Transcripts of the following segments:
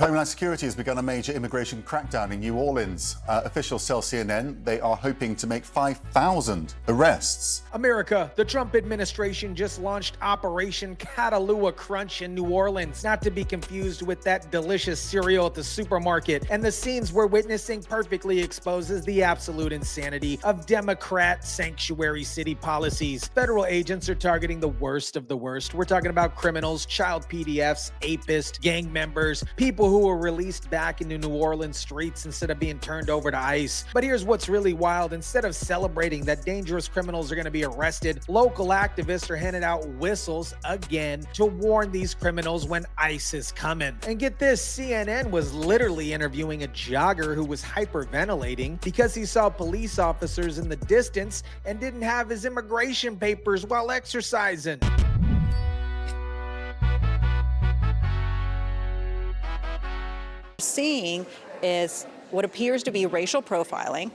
Homeland Security has begun a major immigration crackdown in New Orleans. Officials tell CNN they are hoping to make 5,000 arrests. America, the Trump administration just launched Operation CATAHOULA CRUNch in New Orleans, not to be confused with that delicious cereal at the supermarket. And the scenes we're witnessing perfectly exposes the absolute insanity of Democrat sanctuary city policies. Federal agents are targeting the worst of the worst. We're talking about criminals, child PDFs, apists, gang members, people who were released back into New Orleans streets instead of being turned over to ICE. But here's what's really wild. Instead of celebrating that dangerous criminals are going to be arrested, local activists are handing out whistles again to warn these criminals when ICE is coming. And get this, CNN was literally interviewing a jogger who was hyperventilating because he saw police officers in the distance and didn't have his immigration papers while exercising. Seeing is what appears to be racial profiling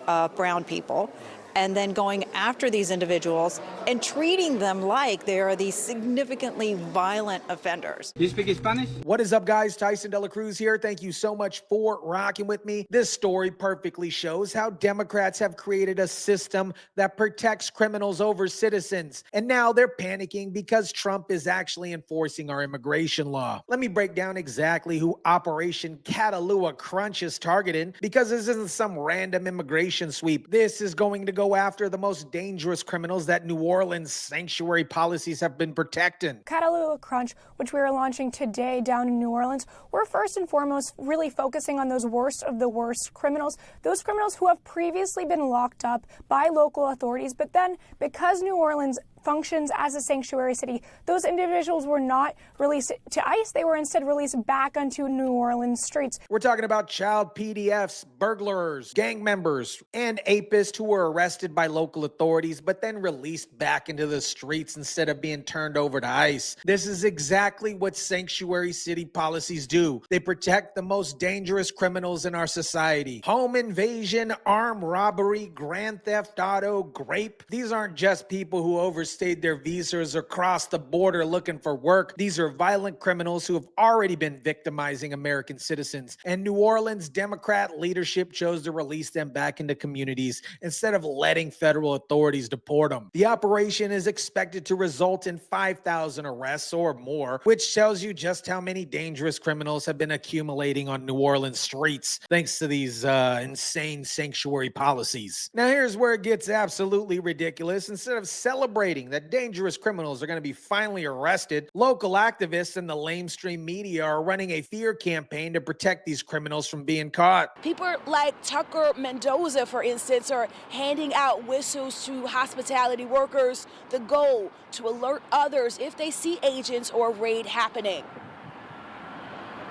of brown people, and then going after these individuals and treating them like they are these significantly violent offenders. Do you speak Spanish? What is up, guys? Tyson De La Cruz here. Thank you so much for rocking with me. This story perfectly shows how Democrats have created a system that protects criminals over citizens. And now they're panicking because Trump is actually enforcing our immigration law. Let me break down exactly who Operation CATAHOULA CRUNch is targeting, because this isn't some random immigration sweep. This is going to go after the most dangerous criminals that New Orleans sanctuary policies have been protecting. CATAHOULA CRUNch, which we are launching today down in New Orleans, we're first and foremost really focusing on those worst of the worst criminals, those criminals who have previously been locked up by local authorities, but then because New Orleans functions as a sanctuary city, those individuals were not released to ICE. They were instead released back onto New Orleans streets. We're talking about child PDFs, burglars, gang members, and apists who were arrested by local authorities but then released back into the streets instead of being turned over to ICE. This is exactly what sanctuary city policies do. They protect the most dangerous criminals in our society. Home invasion, armed robbery, grand theft auto, grape. These aren't just people who overstayed their visas or crossed the border looking for work. These are violent criminals who have already been victimizing American citizens. And New Orleans Democrat leadership chose to release them back into communities instead of letting federal authorities deport them. The operation is expected to result in 5,000 arrests or more, which tells you just how many dangerous criminals have been accumulating on New Orleans streets thanks to these insane sanctuary policies. Now here's where it gets absolutely ridiculous. Instead of celebrating that dangerous criminals are going to be finally arrested, local activists and the lamestream media are running a fear campaign to protect these criminals from being caught. People like Tucker Mendoza, for instance, are handing out whistles to hospitality workers, the goal to alert others if they see agents or a raid happening.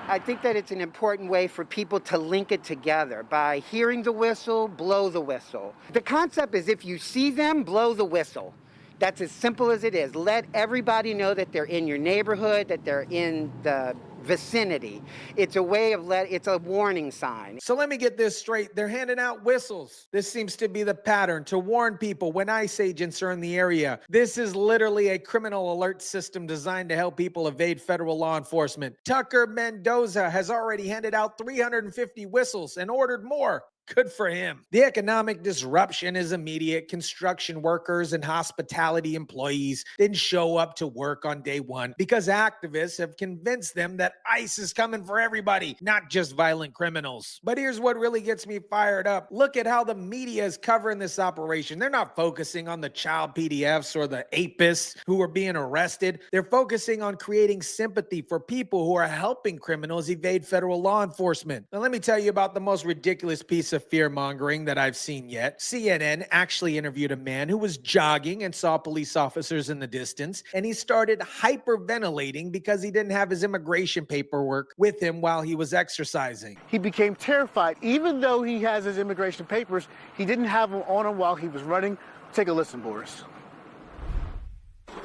I think that it's an important way for people to link it together. By hearing the whistle, blow the whistle. The concept is if you see them, blow the whistle. That's as simple as it is. Let everybody know that they're in your neighborhood, that they're in the vicinity. It's a way of it's a warning sign. So let me get this straight. They're handing out whistles. This seems to be the pattern to warn people when ICE agents are in the area. This is literally a criminal alert system designed to help people evade federal law enforcement. Tucker Mendoza has already handed out 350 whistles and ordered more. Good for him. The economic disruption is immediate. Construction workers and hospitality employees didn't show up to work on day one because activists have convinced them that ICE is coming for everybody, not just violent criminals. But here's what really gets me fired up. Look at how the media is covering this operation. They're not focusing on the child PDFs or the apists who are being arrested. They're focusing on creating sympathy for people who are helping criminals evade federal law enforcement. Now let me tell you about the most ridiculous piece of fear-mongering that I've seen yet. CNN actually interviewed a man who was jogging and saw police officers in the distance, and he started hyperventilating because he didn't have his immigration paperwork with him while he was exercising. He became terrified. Even though he has his immigration papers, he didn't have them on him while he was running. Take a listen, Boris.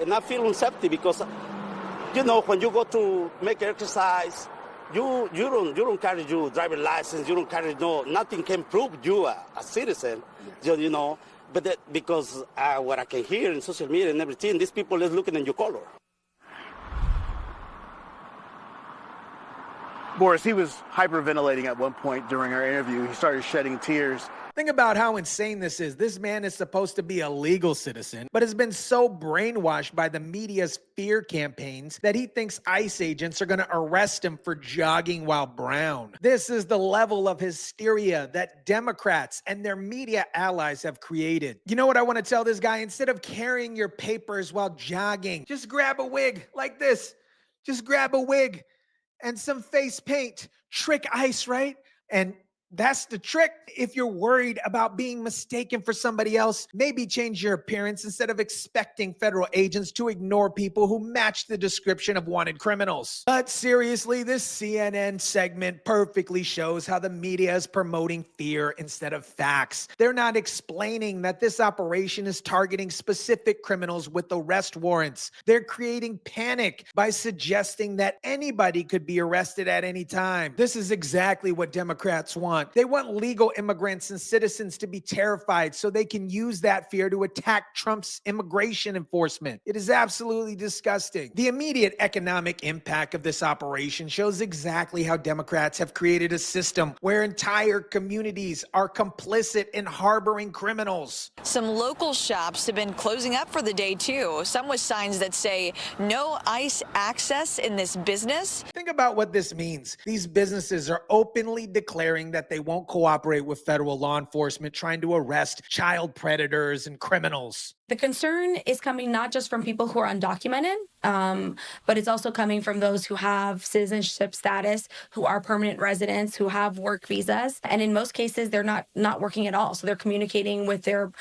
And I feel unsafe because, you know, when you go to make exercise, You don't carry your driver's license. You don't carry nothing can prove you a citizen. You know, but because what I can hear in social media and everything, these people is looking at your color. Boris, he was hyperventilating at one point during our interview. He started shedding tears. Think about how insane this is. This man is supposed to be a legal citizen, but has been so brainwashed by the media's fear campaigns that he thinks ICE agents are going to arrest him for jogging while brown. This is the level of hysteria that Democrats and their media allies have created. You know what I want to tell this guy? Instead of carrying your papers while jogging, just grab a wig like this. Just grab a wig and some face paint. Trick ICE, right? And that's the trick. If you're worried about being mistaken for somebody else, maybe change your appearance instead of expecting federal agents to ignore people who match the description of wanted criminals. But seriously, this CNN segment perfectly shows how the media is promoting fear instead of facts. They're not explaining that this operation is targeting specific criminals with arrest warrants. They're creating panic by suggesting that anybody could be arrested at any time. This is exactly what Democrats want. They want legal immigrants and citizens to be terrified so they can use that fear to attack Trump's immigration enforcement. It is absolutely disgusting. The immediate economic impact of this operation shows exactly how Democrats have created a system where entire communities are complicit in harboring criminals. Some local shops have been closing up for the day too, some with signs that say no ICE access in this business. Think about what this means. These businesses are openly declaring that they won't cooperate with federal law enforcement trying to arrest child predators and criminals. The concern is coming not just from people who are undocumented, but it's also coming from those who have citizenship status, who are permanent residents, who have work visas. And in most cases, they're not working at all. So they're communicating with their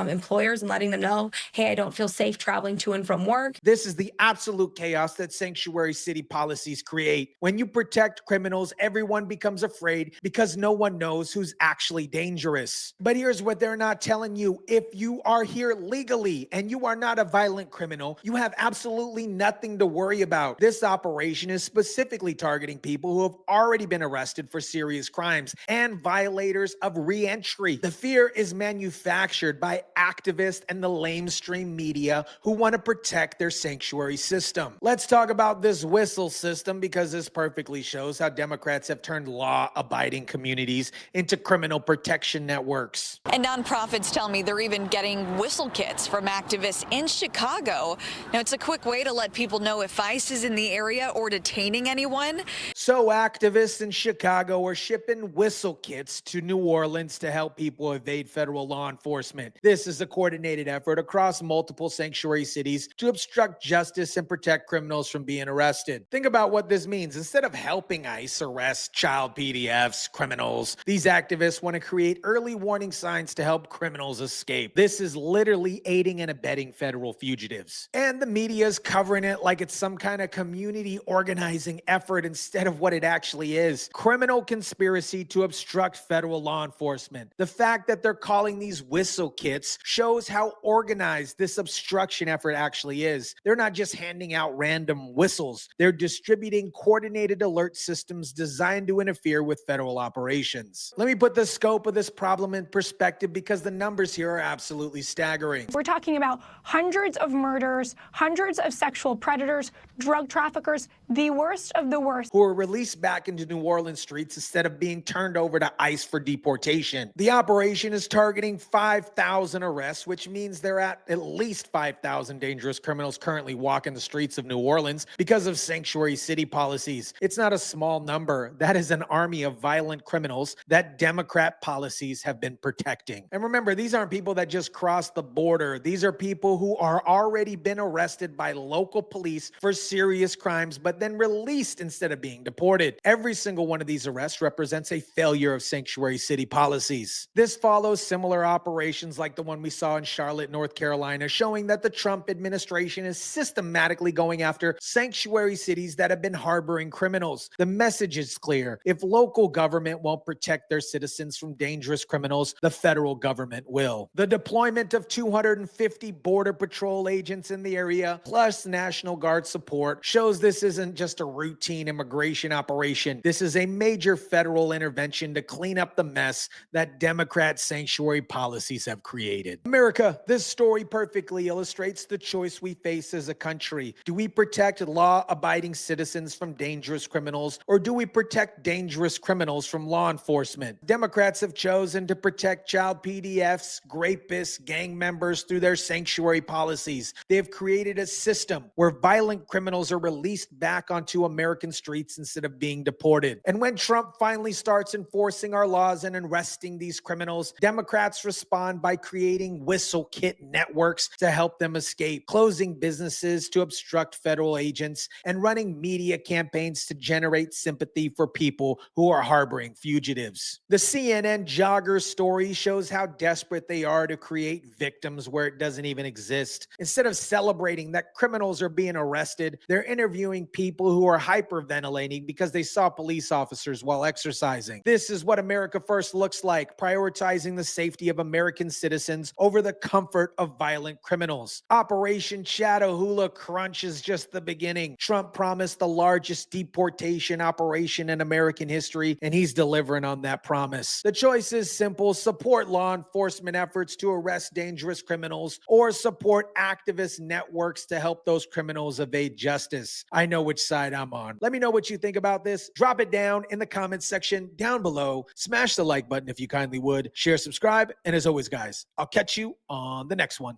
employers and letting them know, hey, I don't feel safe traveling to and from work. This is the absolute chaos that sanctuary city policies create. When you protect criminals, everyone becomes afraid because no one knows who's actually dangerous. But here's what they're not telling you. If you are here legally and you are not a violent criminal, you have absolutely nothing to worry about. This operation is specifically targeting people who have already been arrested for serious crimes and violators of re-entry. The fear is manufactured by activists and the lamestream media who want to protect their sanctuary system. Let's talk about this whistle system because this perfectly shows how Democrats have turned law-abiding communities into criminal protection networks. And nonprofits tell me they're even getting whistle kits from activists in Chicago. Now, it's a quick way to let people know if ICE is in the area or detaining anyone. So activists in Chicago are shipping whistle kits to New Orleans to help people evade federal law enforcement. This is a coordinated effort across multiple sanctuary cities to obstruct justice and protect criminals from being arrested. Think about what this means. Instead of helping ICE arrest child PDFs, criminals, these activists want to create early warning signs to help criminals escape. This is literally aiding and abetting federal fugitives. And the media is covering it like it's some kind of community organizing effort instead of what it actually is. Criminal conspiracy to obstruct federal law enforcement. The fact that they're calling these whistle kits shows how organized this obstruction effort actually is. They're not just handing out random whistles. They're distributing coordinated alert systems designed to interfere with federal operations. Let me put the scope of this problem in perspective because the numbers here are absolutely staggering. We're talking about hundreds of murders, hundreds of sexual predators, drug traffickers, the worst of the worst, who are released back into New Orleans streets instead of being turned over to ICE for deportation. The operation is targeting 5,000 arrests, which means they're at least 5,000 dangerous criminals currently walking the streets of New Orleans because of sanctuary city policies. It's not a small number. That is an army of violent criminals that Democrat policies have been protecting. And remember, these aren't people that just crossed the border. These are people who are already been arrested by local police for serious crimes, but then released instead of being deported. Every single one of these arrests represents a failure of sanctuary city policies. This follows similar operations like the one we saw in Charlotte, North Carolina, showing that the Trump administration is systematically going after sanctuary cities that have been harboring criminals. The message is clear. If local government won't protect their citizens from dangerous criminals, the federal government will. The deployment of 200 250 Border Patrol agents in the area, plus National Guard support, shows this isn't just a routine immigration operation. This is a major federal intervention to clean up the mess that Democrat sanctuary policies have created. America, this story perfectly illustrates the choice we face as a country. Do we protect law-abiding citizens from dangerous criminals, or do we protect dangerous criminals from law enforcement? Democrats have chosen to protect child PDFs, rapists, gang members through their sanctuary policies. They have created a system where violent criminals are released back onto American streets instead of being deported. And when Trump finally starts enforcing our laws and arresting these criminals, Democrats respond by creating whistle kit networks to help them escape, closing businesses to obstruct federal agents, and running media campaigns to generate sympathy for people who are harboring fugitives. The CNN Jogger story shows how desperate they are to create victims where it doesn't even exist. Instead of celebrating that criminals are being arrested, they're interviewing people who are hyperventilating because they saw police officers while exercising. This is what America First looks like, prioritizing the safety of American citizens over the comfort of violent criminals. Operation CATAHOULA CRUNCH is just the beginning. Trump promised the largest deportation operation in American history, and he's delivering on that promise. The choice is simple: support law enforcement efforts to arrest dangerous criminals, or support activist networks to help those criminals evade justice. I know which side I'm on. Let me know what you think about this. Drop it down in the comments section down below. Smash the like button if you kindly would. Share, subscribe, and as always, guys, I'll catch you on the next one.